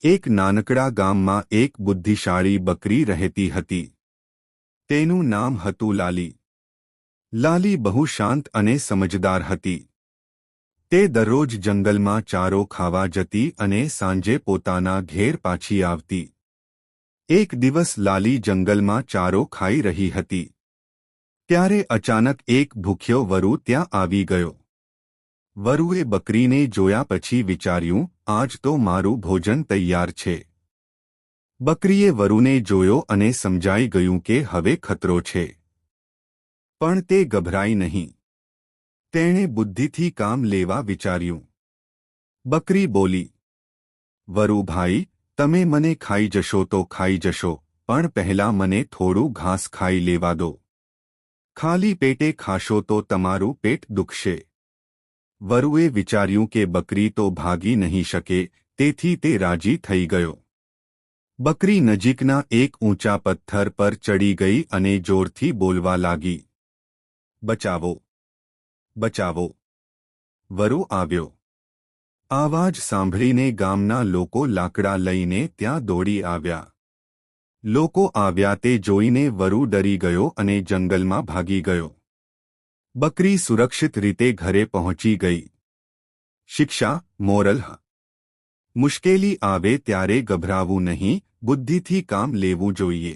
એક નાનકડા ગામમાં એક બુદ્ધિશાળી બકરી રહેતી હતી. તેનું નામ હતું લાલી. લાલી બહુ શાંત અને સમજદાર હતી. તે દરરોજ જંગલમાં ચારો ખાવા જતી અને સાંજે પોતાના ઘેર પાછી આવતી. એક દિવસ લાલી જંગલમાં ચારો ખાઈ રહી હતી. ત્યારે અચાનક એક ભૂખ્યો વરુ ત્યાં આવી ગયો. વરુએ બકરીને જોયા પછી વિચાર્યું, આજ તો મારું ભોજન તૈયાર છે. બકરીએ વરુને જોયો અને સમજાઈ ગયું કે હવે ખતરો છે. પણ તે ગભરાઈ નહીં. તેણે બુદ્ધિથી કામ લેવા વિચાર્યું. બકરી બોલી, વરુ ભાઈ, તમે મને ખાઈ જશો તો ખાઈ જશો, પણ પહેલા મને થોડું ઘાસ ખાઈ લેવા દો. ખાલી પેટે ખાશો તો તમારું પેટ દુખશે. વરુએ વિચાર્યું કે બકરી તો ભાગી નહીં શકે, તેથી તે રાજી થઈ ગયો. બકરી નજીકના એક ઊંચા પથ્થર પર ચડી ગઈ અને જોરથી બોલવા લાગી, બચાવો, બચાવો. વરુ આવ્યો. આવાજ સાંભળીને ગામના લોકો લાકડા લઈને ત્યાં દોડી આવ્યા. લોકો આવ્યા તે જોઈને વરુ ડરી ગયો અને જંગલમાં ભાગી ગયો. બકરી સુરક્ષિત રીતે ઘરે પહોંચી ગઈ. શિક્ષા, મોરલ: મુશ્કેલી આવે ત્યારે ગભરાવું નહીં, બુદ્ધિથી કામ લેવું જોઈએ.